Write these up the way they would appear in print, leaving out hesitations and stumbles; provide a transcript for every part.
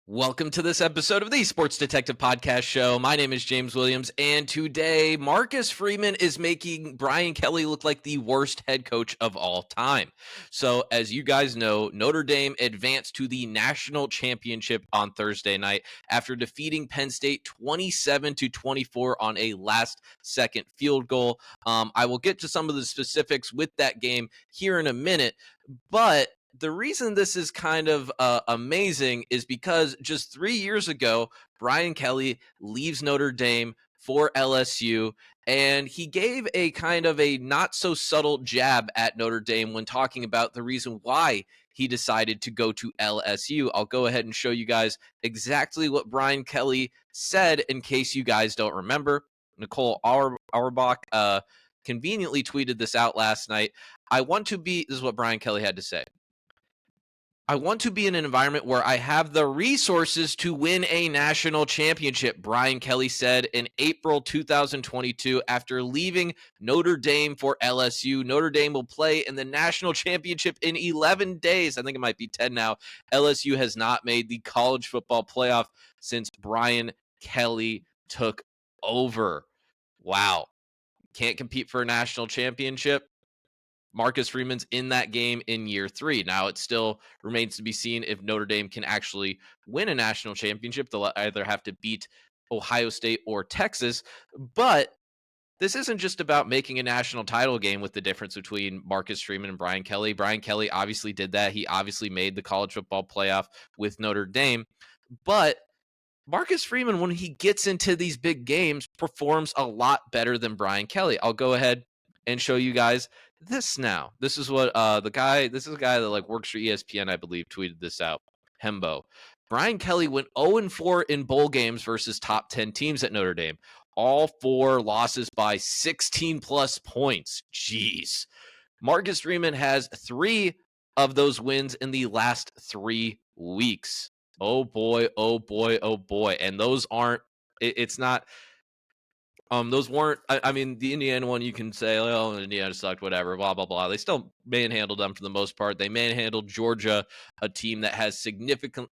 Welcome to this episode of the Sports Detective Podcast Show. My name is James Williams, and today Marcus Freeman is making Brian Kelly look like the worst head coach of all time. So, as you guys know, Notre Dame advanced to the national championship on Thursday night after defeating Penn State 27-24 on a last-second field goal. I will get to some of the specifics with that game here in a minute, but the reason this is kind of amazing is because just 3 years ago, Brian Kelly leaves Notre Dame for LSU, and he gave a kind of a not so subtle jab at Notre Dame when talking about the reason why he decided to go to LSU. I'll go ahead and show you guys exactly what Brian Kelly said in case you guys don't remember. Nicole Auerbach conveniently tweeted this out last night. This is what Brian Kelly had to say. I want to be in an environment where I have the resources to win a national championship, Brian Kelly said in April 2022 after leaving Notre Dame for LSU. Notre Dame will play in the national championship in 11 days. I think it might be 10 now. LSU has not made the college football playoff since Brian Kelly took over. Wow. Can't compete for a national championship. Marcus Freeman's in that game in year 3. Now, it still remains to be seen if Notre Dame can actually win a national championship. They'll either have to beat Ohio State or Texas. But this isn't just about making a national title game with the difference between Marcus Freeman and Brian Kelly. Brian Kelly obviously did that. He obviously made the college football playoff with Notre Dame. But Marcus Freeman, when he gets into these big games, performs a lot better than Brian Kelly. I'll go ahead and show you guys this now. This is what a guy that like works for ESPN, I believe, tweeted this out. Hembo. Brian Kelly went 0-4 in bowl games versus top 10 teams at Notre Dame. All 4 losses by 16 plus points. Jeez. Marcus Freeman has 3 of those wins in the last 3 weeks. Oh boy, oh boy, oh boy. And those aren't, it's not, those weren't, I mean, the Indiana one, you can say, oh, Indiana sucked, whatever, blah, blah, blah. They still manhandled them for the most part. They manhandled Georgia, a team that has significantly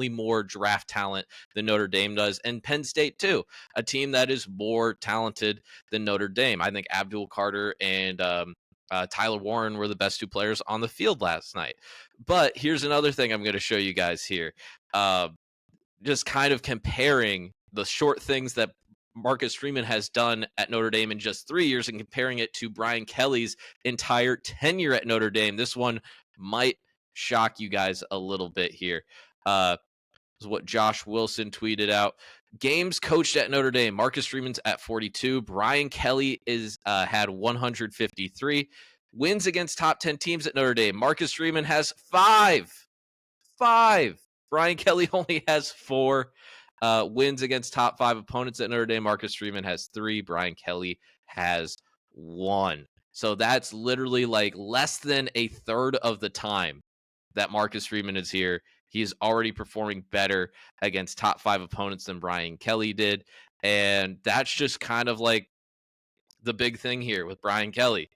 more draft talent than Notre Dame does, and Penn State, too, a team that is more talented than Notre Dame. I think Abdul Carter and Tyler Warren were the best 2 players on the field last night. But here's another thing I'm going to show you guys here. Just kind of comparing the short things that Marcus Freeman has done at Notre Dame in just 3 years and comparing it to Brian Kelly's entire tenure at Notre Dame. This one might shock you guys a little bit here. This is what Josh Wilson tweeted out. Games coached at Notre Dame. Marcus Freeman's at 42. Brian Kelly had 153. Wins against top 10 teams at Notre Dame. Marcus Freeman has 5. Brian Kelly only has 4. Wins against top 5 opponents at Notre Dame. Marcus Freeman has 3. Brian Kelly has 1. So that's literally like less than a third of the time that Marcus Freeman is here. He's already performing better against top 5 opponents than Brian Kelly did. And that's just kind of like the big thing here with Brian Kelly.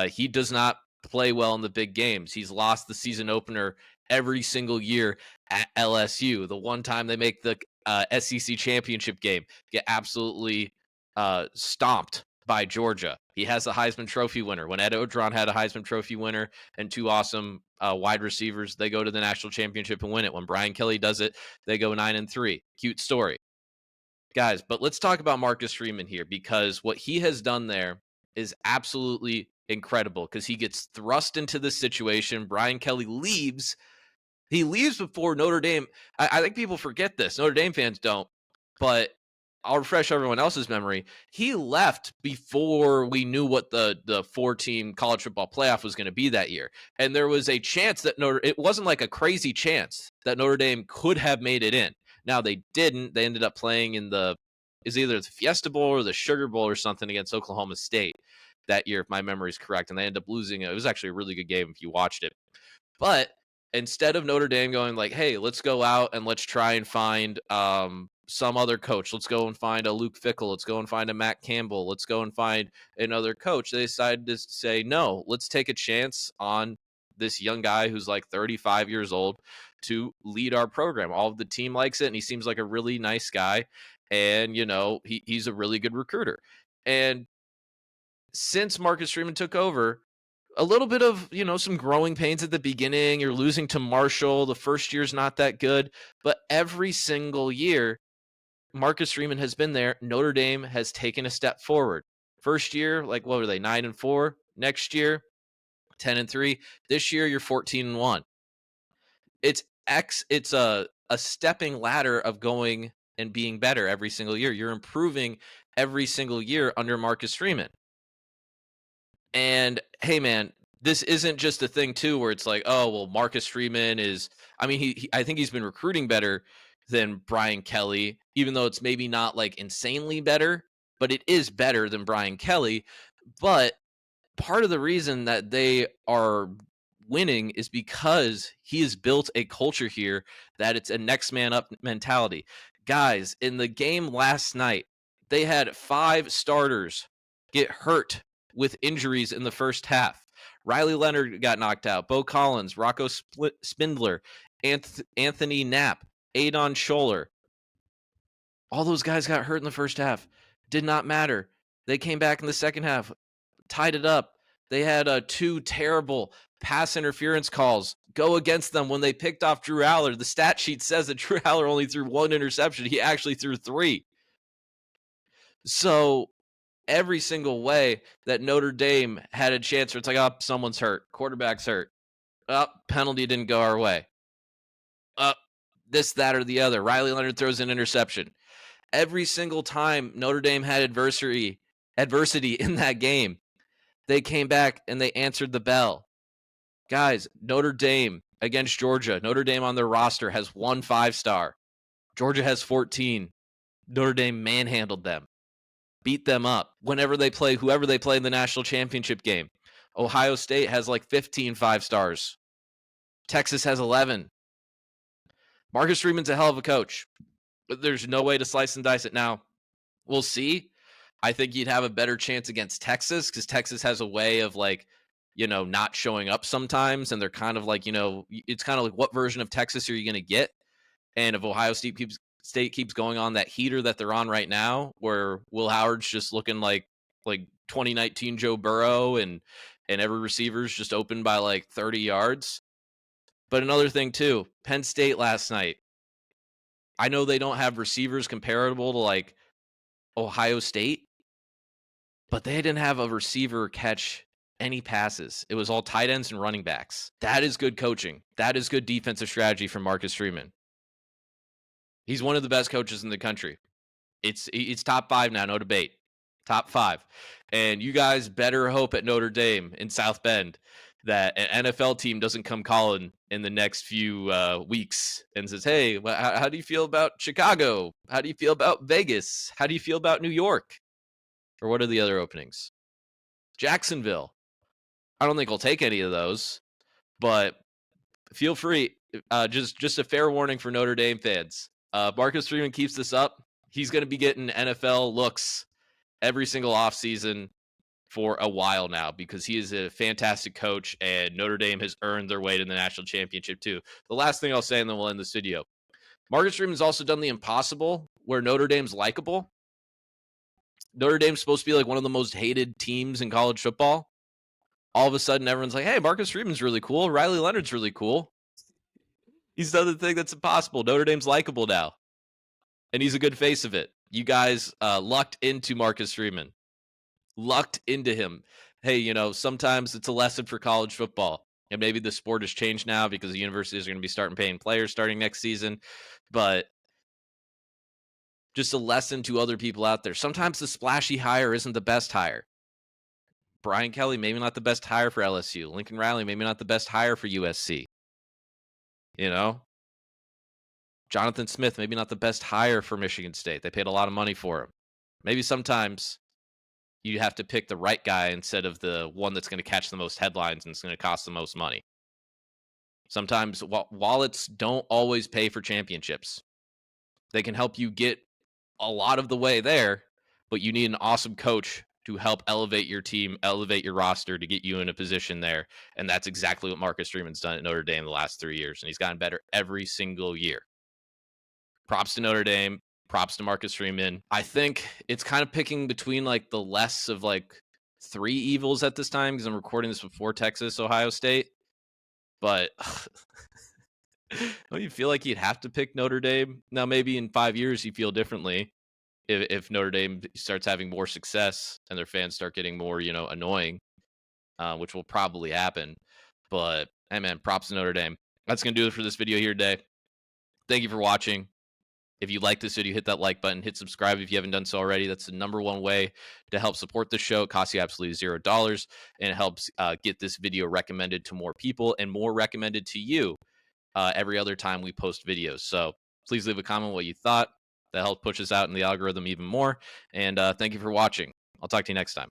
He does not play well in the big games. He's lost the season opener every single year at LSU. The one time they make the SEC championship game, get absolutely stomped by Georgia. He has a Heisman Trophy winner. When Ed Odron had a Heisman Trophy winner and 2 awesome wide receivers, they go to the national championship and win it. When Brian Kelly does it, they go 9-3. Cute story. Guys, but let's talk about Marcus Freeman here, because what he has done there is absolutely incredible, because he gets thrust into this situation. Brian Kelly leaves. He leaves before Notre Dame. I think people forget this. Notre Dame fans don't, but I'll refresh everyone else's memory. He left before we knew what the 4-team college football playoff was going to be that year. And there was a chance that it wasn't like a crazy chance that Notre Dame could have made it in. Now they didn't. They ended up playing in either the Fiesta Bowl or the Sugar Bowl or something against Oklahoma State that year, if my memory is correct. And they ended up losing it. It was actually a really good game if you watched it. But instead of Notre Dame going like, hey, let's go out and let's try and find some other coach. Let's go and find a Luke Fickell. Let's go and find a Matt Campbell. Let's go and find another coach. They decided to say, no, let's take a chance on this young guy who's like 35 years old, to lead our program. All of the team likes it, and he seems like a really nice guy. And, he's a really good recruiter. And since Marcus Freeman took over, a little bit of, some growing pains at the beginning. You're losing to Marshall. The first year's not that good. But every single year, Marcus Freeman has been there. Notre Dame has taken a step forward. First year, like, what were they, 9-4? Next year, 10-3. This year, you're 14-1. It's a stepping ladder of going and being better every single year. You're improving every single year under Marcus Freeman. And hey, man, this isn't just a thing too where it's like, oh, well, Marcus Freeman is, I mean, I think he's been recruiting better than Brian Kelly, even though it's maybe not like insanely better, but it is better than Brian Kelly. But part of the reason that they are winning is because he has built a culture here that it's a next man up mentality. Guys, in the game last night, they had 5 starters get hurt with injuries in the first half. Riley Leonard got knocked out. Bo Collins, Rocco Spindler, Anthony Knapp, Adon Scholler. All those guys got hurt in the first half. Did not matter. They came back in the second half, tied it up. They had 2 terrible pass interference calls go against them when they picked off Drew Aller. The stat sheet says that Drew Aller only threw 1 interception. He actually threw 3. So every single way that Notre Dame had a chance where it's like, oh, someone's hurt. Quarterback's hurt. Oh, penalty didn't go our way. This, that, or the other. Riley Leonard throws an interception. Every single time Notre Dame had adversity in that game, they came back and they answered the bell. Guys, Notre Dame against Georgia. Notre Dame on their roster has 1 5-star. Georgia has 14. Notre Dame manhandled them, beat them up whenever they play, whoever they play in the national championship game. Ohio State has like 15 5-stars. Texas has 11. Marcus Freeman's a hell of a coach, but there's no way to slice and dice it now. We'll see. I think you'd have a better chance against Texas because Texas has a way of not showing up sometimes. And they're kind of like, it's kind of like, what version of Texas are you going to get? And if Ohio State keeps going on that heater that they're on right now, where Will Howard's just looking like 2019 Joe Burrow and every receiver's just open by like 30 yards. But another thing too, Penn State last night, I know they don't have receivers comparable to like Ohio State, but they didn't have a receiver catch any passes. It was all tight ends and running backs. That is good coaching. That is good defensive strategy from Marcus Freeman. He's one of the best coaches in the country. It's top 5 now, no debate. Top 5. And you guys better hope at Notre Dame in South Bend that an NFL team doesn't come calling in the next few weeks and says, hey, how do you feel about Chicago? How do you feel about Vegas? How do you feel about New York? Or what are the other openings? Jacksonville. I don't think I'll take any of those, but feel free. Just a fair warning for Notre Dame fans. Marcus Freeman keeps this up, he's going to be getting NFL looks every single offseason for a while now because he is a fantastic coach and Notre Dame has earned their way to the national championship too. The last thing I'll say, and then we'll end this video. Marcus Freeman's also done the impossible where Notre Dame's likable. Notre Dame's supposed to be like one of the most hated teams in college football. All of a sudden, everyone's like, hey, Marcus Freeman's really cool. Riley Leonard's really cool. He's done the thing that's impossible. Notre Dame's likable now. And he's a good face of it. You guys lucked into Marcus Freeman. Lucked into him. Hey, sometimes it's a lesson for college football. And maybe the sport has changed now because the universities are going to be starting paying players starting next season. But just a lesson to other people out there. Sometimes the splashy hire isn't the best hire. Brian Kelly, maybe not the best hire for LSU. Lincoln Riley, maybe not the best hire for USC. Jonathan Smith, maybe not the best hire for Michigan State. They paid a lot of money for him. Maybe sometimes you have to pick the right guy instead of the one that's going to catch the most headlines and it's going to cost the most money. Sometimes wallets don't always pay for championships. They can help you get a lot of the way there, but you need an awesome coach to help elevate your team, elevate your roster to get you in a position there. And that's exactly what Marcus Freeman's done at Notre Dame the last 3 years. And he's gotten better every single year. Props to Notre Dame. Props to Marcus Freeman. I think it's kind of picking between like the less of like 3 evils at this time because I'm recording this before Texas, Ohio State. But don't you feel like you'd have to pick Notre Dame? Now, maybe in 5 years you feel differently if Notre Dame starts having more success and their fans start getting more, annoying, which will probably happen. But, hey, man, props to Notre Dame. That's going to do it for this video here today. Thank you for watching. If you like this video, hit that like button, hit subscribe if you haven't done so already. That's the #1 way to help support the show. It costs you absolutely $0, and it helps get this video recommended to more people and more recommended to you every other time we post videos. So please leave a comment what you thought. That helps push us out in the algorithm even more. And thank you for watching. I'll talk to you next time.